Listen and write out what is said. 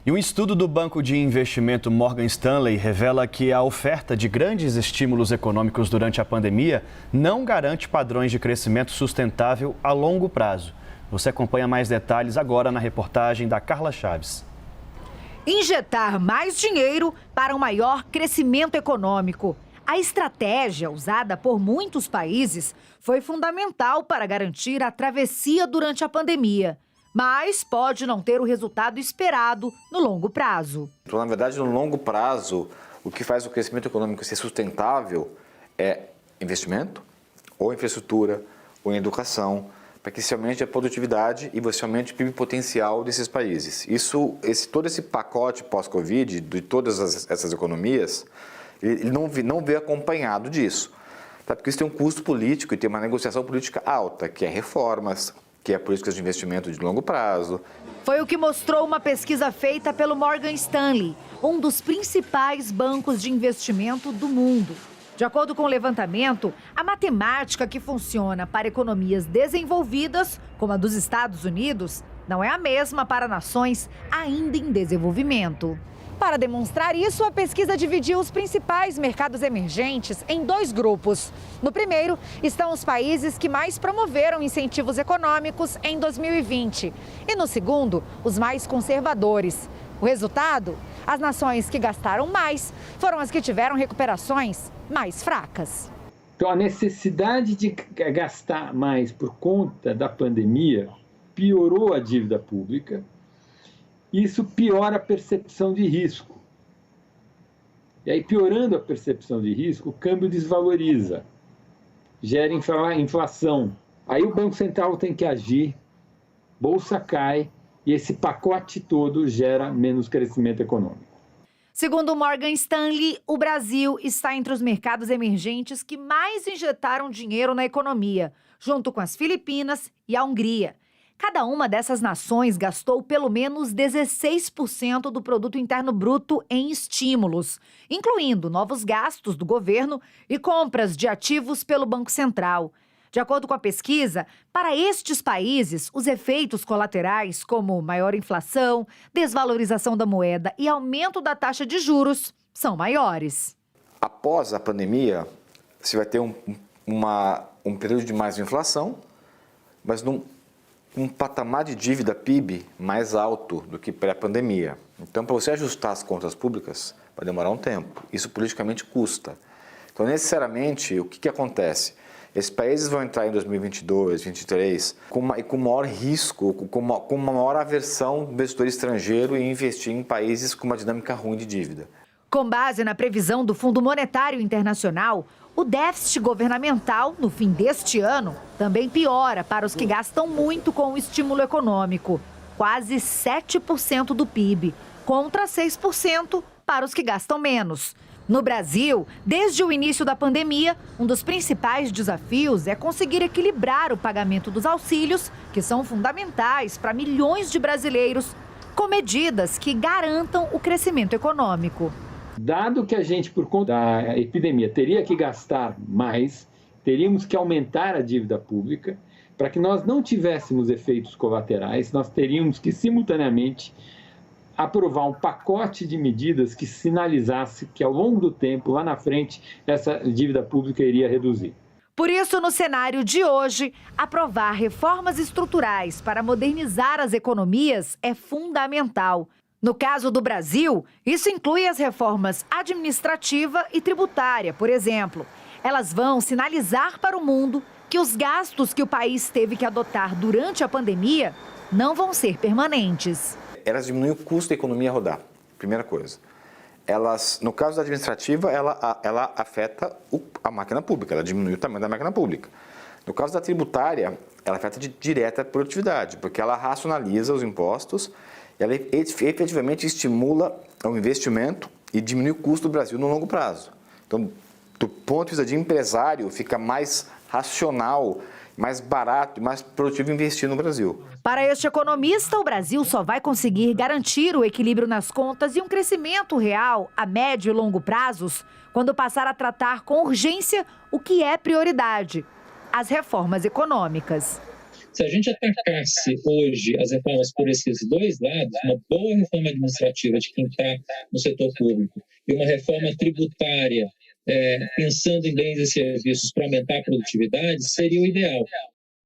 E um estudo do banco de investimento Morgan Stanley revela que a oferta de grandes estímulos econômicos durante a pandemia não garante padrões de crescimento sustentável a longo prazo. Você acompanha mais detalhes agora na reportagem da Carla Chaves. Injetar mais dinheiro para um maior crescimento econômico. A estratégia usada por muitos países foi fundamental para garantir a travessia durante a pandemia. Mas pode não ter o resultado esperado no longo prazo. Então, na verdade, no longo prazo, o que faz o crescimento econômico ser sustentável é investimento, ou infraestrutura, ou em educação, para que se aumente a produtividade e você aumente o PIB potencial desses países. Todo esse pacote pós-Covid, de todas essas economias, ele não veio acompanhado disso. Tá? Porque isso tem um custo político e tem uma negociação política alta, que é reformas, que é políticas de investimento de longo prazo. Foi o que mostrou uma pesquisa feita pelo Morgan Stanley, um dos principais bancos de investimento do mundo. De acordo com o levantamento, a matemática que funciona para economias desenvolvidas, como a dos Estados Unidos, não é a mesma para nações ainda em desenvolvimento. Para demonstrar isso, a pesquisa dividiu os principais mercados emergentes em 2 grupos. No primeiro, estão os países que mais promoveram incentivos econômicos em 2020. E no segundo, os mais conservadores. O resultado? As nações que gastaram mais foram as que tiveram recuperações mais fracas. Então, a necessidade de gastar mais por conta da pandemia piorou a dívida pública. Isso piora a percepção de risco. E aí, piorando a percepção de risco, o câmbio desvaloriza, gera inflação. Aí o Banco Central tem que agir, bolsa cai e esse pacote todo gera menos crescimento econômico. Segundo o Morgan Stanley, o Brasil está entre os mercados emergentes que mais injetaram dinheiro na economia, junto com as Filipinas e a Hungria. Cada uma dessas nações gastou pelo menos 16% do produto interno bruto em estímulos, incluindo novos gastos do governo e compras de ativos pelo Banco Central. De acordo com a pesquisa, para estes países, os efeitos colaterais, como maior inflação, desvalorização da moeda e aumento da taxa de juros, são maiores. Após a pandemia, você vai ter um período de mais inflação, mas um patamar de dívida PIB mais alto do que pré-pandemia. Então, para você ajustar as contas públicas, vai demorar um tempo. Isso politicamente custa. Então, necessariamente, o que acontece? Esses países vão entrar em 2022, 2023 com maior risco, com uma maior aversão do investidor estrangeiro em investir em países com uma dinâmica ruim de dívida. Com base na previsão do Fundo Monetário Internacional, o déficit governamental, no fim deste ano, também piora para os que gastam muito com o estímulo econômico, quase 7% do PIB, contra 6% para os que gastam menos. No Brasil, desde o início da pandemia, um dos principais desafios é conseguir equilibrar o pagamento dos auxílios, que são fundamentais para milhões de brasileiros, com medidas que garantam o crescimento econômico. Dado que a gente, por conta da epidemia, teria que gastar mais, teríamos que aumentar a dívida pública, para que nós não tivéssemos efeitos colaterais, nós teríamos que, simultaneamente, aprovar um pacote de medidas que sinalizasse que, ao longo do tempo, lá na frente, essa dívida pública iria reduzir. Por isso, no cenário de hoje, aprovar reformas estruturais para modernizar as economias é fundamental. No caso do Brasil, isso inclui as reformas administrativa e tributária, por exemplo. Elas vão sinalizar para o mundo que os gastos que o país teve que adotar durante a pandemia não vão ser permanentes. Elas diminuem o custo da economia rodar, primeira coisa. No caso da administrativa, ela afeta a máquina pública, ela diminui o tamanho da máquina pública. No caso da tributária, ela afeta de direta a produtividade, porque ela racionaliza os impostos, ela efetivamente estimula o investimento e diminui o custo do Brasil no longo prazo. Então, do ponto de vista de empresário, fica mais racional, mais barato e mais produtivo investir no Brasil. Para este economista, o Brasil só vai conseguir garantir o equilíbrio nas contas e um crescimento real a médio e longo prazos quando passar a tratar com urgência o que é prioridade: as reformas econômicas. Se a gente atacasse hoje as reformas por esses dois lados, uma boa reforma administrativa de quem está no setor público e uma reforma tributária pensando em bens e serviços para aumentar a produtividade, seria o ideal.